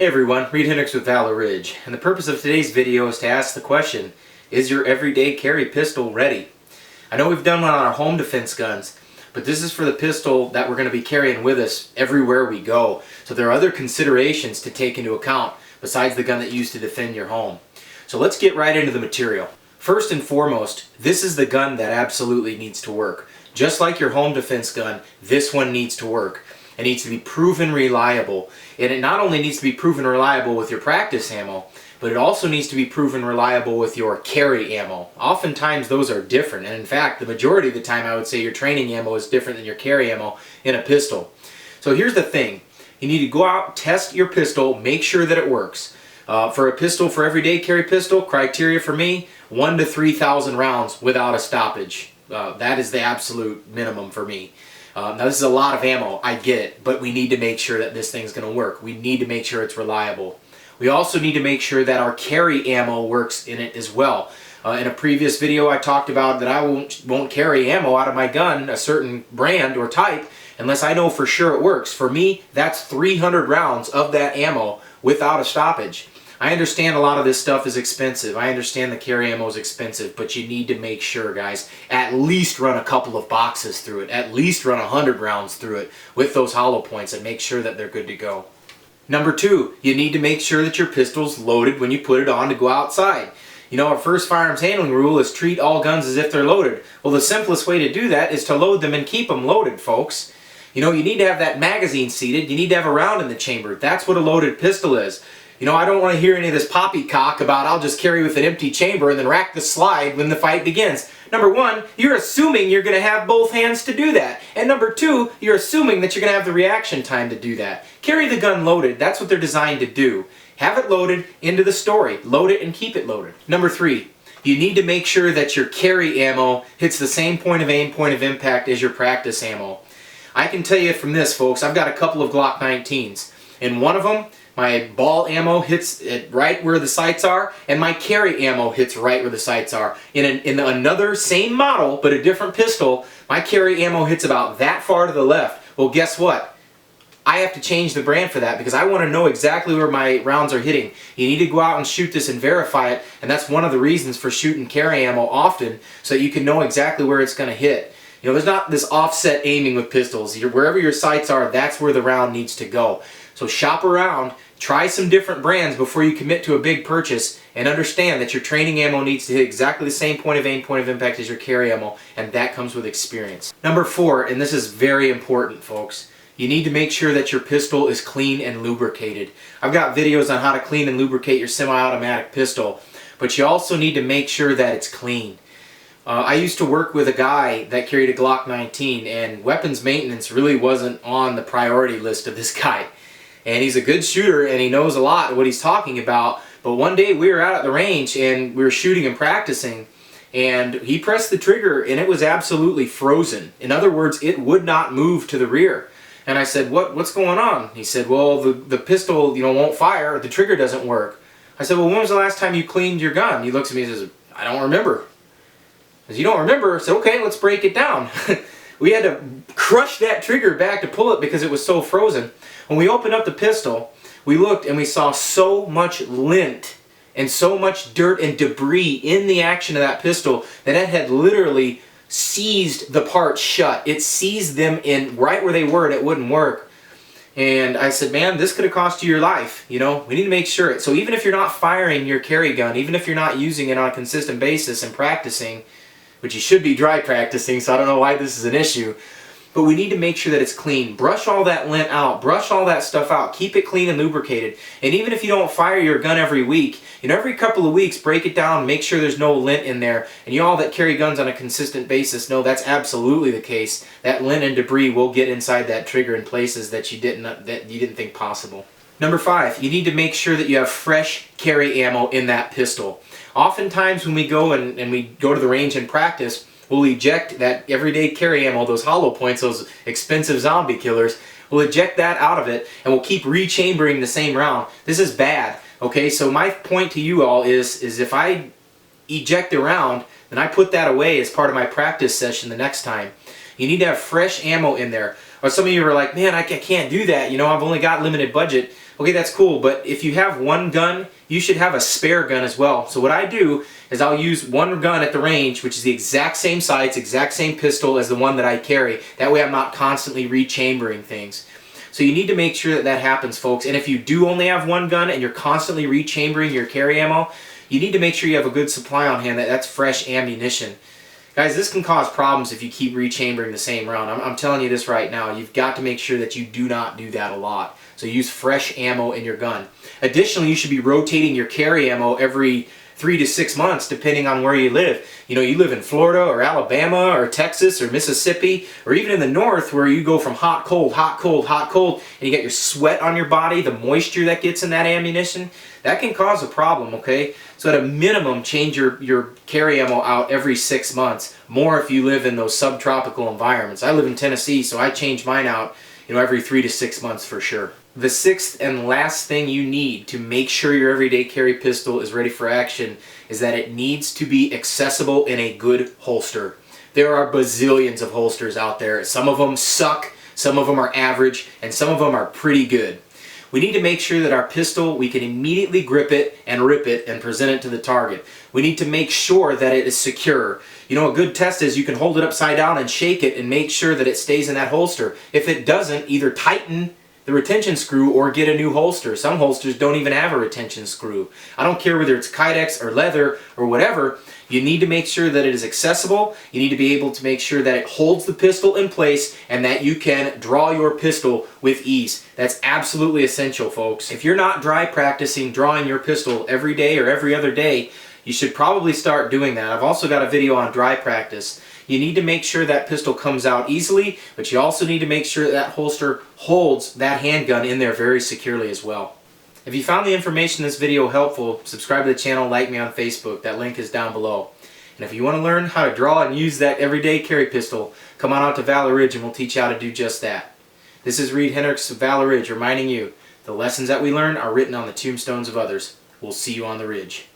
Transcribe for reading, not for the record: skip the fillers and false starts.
Hey everyone, Reid Henrichs with Valor Ridge, and the purpose of today's video is to ask the question, is your everyday carry pistol ready? I know we've done one on our home defense guns, but this is for the pistol that we're going to be carrying with us everywhere we go. So there are other considerations to take into account besides the gun that you use to defend your home. So let's get right into the material. First and foremost, this is the gun that absolutely needs to work. Just like your home defense gun, this one needs to work. It needs to be proven reliable. And it not only needs to be proven reliable with your practice ammo, but it also needs to be proven reliable with your carry ammo. Oftentimes those are different, and in fact the majority of the time I would say your training ammo is different than your carry ammo in a pistol. So here's the thing, you need to go out, test your pistol, make sure that it works. For a pistol, for everyday carry pistol, criteria for me, 1,000 to 3,000 rounds without a stoppage. That is the absolute minimum for me. Now this is a lot of ammo, I get it, but we need to make sure that this thing's going to work. We need to make sure it's reliable. We also need to make sure that our carry ammo works in it as well. In a previous video I talked about that I won't carry ammo out of my gun, a certain brand or type, unless I know for sure it works. For me, that's 300 rounds of that ammo without a stoppage. I understand a lot of this stuff is expensive. I understand the carry ammo is expensive, but you need to make sure, guys, at least run a couple of boxes through it. At least run 100 rounds through it with those hollow points and make sure that they're good to go. Number two, you need to make sure that your pistol's loaded when you put it on to go outside. You know, our first firearms handling rule is treat all guns as if they're loaded. Well, the simplest way to do that is to load them and keep them loaded, folks. You know, you need to have that magazine seated. You need to have a round in the chamber. That's what a loaded pistol is. You know, I don't want to hear any of this poppycock about I'll just carry with an empty chamber and then rack the slide when the fight begins. Number one, you're assuming you're going to have both hands to do that. And number two, you're assuming that you're going to have the reaction time to do that. Carry the gun loaded. That's what they're designed to do. Have it loaded into the story. Load it and keep it loaded. Number three, you need to make sure that your carry ammo hits the same point of aim, point of impact as your practice ammo. I can tell you from this, folks, I've got a couple of Glock 19s. In one of them, my ball ammo hits it right where the sights are, and my carry ammo hits right where the sights are. In another same model, but a different pistol, my carry ammo hits about that far to the left. Well, guess what? I have to change the brand for that because I want to know exactly where my rounds are hitting. You need to go out and shoot this and verify it, and that's one of the reasons for shooting carry ammo often, so that you can know exactly where it's going to hit. You know, there's not this offset aiming with pistols. Wherever your sights are, that's where the round needs to go. So shop around, try some different brands before you commit to a big purchase, and understand that your training ammo needs to hit exactly the same point of aim, point of impact as your carry ammo, and that comes with experience. Number four, and this is very important, folks, you need to make sure that your pistol is clean and lubricated. I've got videos on how to clean and lubricate your semi-automatic pistol, but you also need to make sure that it's clean. I used to work with a guy that carried a Glock 19, and weapons maintenance really wasn't on the priority list of this guy. And he's a good shooter and he knows a lot of what he's talking about, but one day we were out at the range and we were shooting and practicing, and he pressed the trigger and it was absolutely frozen. In other words, it would not move to the rear. And I said, what's going on? He said, well, the pistol, you know, won't fire, the trigger doesn't work. I said, well, when was the last time you cleaned your gun? He looks at me and says, I don't remember. I said, you don't remember? I said, okay, let's break it down. We had to crush that trigger back to pull it because it was so frozen. When we opened up the pistol, we looked and we saw so much lint and so much dirt and debris in the action of that pistol that it had literally seized the parts shut. It seized them in right where they were and it wouldn't work. And I said, man, this could have cost you your life. You know, we need to make sure. So even if you're not firing your carry gun, even if you're not using it on a consistent basis and practicing, which you should be dry practicing, so I don't know why this is an issue, but we need to make sure that it's clean. Brush all that lint out. Brush all that stuff out. Keep it clean and lubricated. And even if you don't fire your gun every week, you know, every couple of weeks, break it down, make sure there's no lint in there. And you all that carry guns on a consistent basis know that's absolutely the case. That lint and debris will get inside that trigger in places that you didn't think possible. Number five, you need to make sure that you have fresh carry ammo in that pistol. Oftentimes when we go and we go to the range and practice, we'll eject that everyday carry ammo, those hollow points, those expensive zombie killers, we'll eject that out of it and we'll keep rechambering the same round. This is bad, okay? So my point to you all is if I eject a round, then I put that away as part of my practice session the next time. You need to have fresh ammo in there. Or some of you are like, man, I can't do that. You know, I've only got limited budget. Okay, that's cool, but if you have one gun, you should have a spare gun as well. So what I do is I'll use one gun at the range, which is the exact same sights, exact same pistol as the one that I carry. That way I'm not constantly rechambering things. So you need to make sure that that happens, folks. And if you do only have one gun and you're constantly rechambering your carry ammo, you need to make sure you have a good supply on hand, that's fresh ammunition. Guys, this can cause problems if you keep rechambering the same round. I'm telling you this right now. You've got to make sure that you do not do that a lot. So use fresh ammo in your gun. Additionally, you should be rotating your carry ammo every 3 to 6 months, depending on where you live. You know, you live in Florida or Alabama or Texas or Mississippi, or even in the north where you go from hot, cold, hot, cold, hot, cold, and you get your sweat on your body, the moisture that gets in that ammunition, that can cause a problem, okay? So at a minimum, change your carry ammo out every 6 months. More if you live in those subtropical environments. I live in Tennessee, so I change mine out, you know, every 3 to 6 months for sure. The sixth and last thing you need to make sure your everyday carry pistol is ready for action is that it needs to be accessible in a good holster. There are bazillions of holsters out there. Some of them suck, some of them are average, and some of them are pretty good. We need to make sure that our pistol, we can immediately grip it and rip it and present it to the target. We need to make sure that it is secure. You know, a good test is you can hold it upside down and shake it and make sure that it stays in that holster. If it doesn't, either tighten the retention screw or get a new holster. Some holsters don't even have a retention screw. I don't care whether it's Kydex or leather or whatever, you need to make sure that it is accessible. You need to be able to make sure that it holds the pistol in place and that you can draw your pistol with ease. That's absolutely essential, folks. If you're not dry practicing drawing your pistol every day or every other day, you should probably start doing that. I've also got a video on dry practice. You need to make sure that pistol comes out easily, but you also need to make sure that holster holds that handgun in there very securely as well. If you found the information in this video helpful, subscribe to the channel, like me on Facebook. That link is down below. And if you want to learn how to draw and use that everyday carry pistol, come on out to Valor Ridge and we'll teach you how to do just that. This is Reid Henrichs of Valor Ridge reminding you, the lessons that we learn are written on the tombstones of others. We'll see you on the ridge.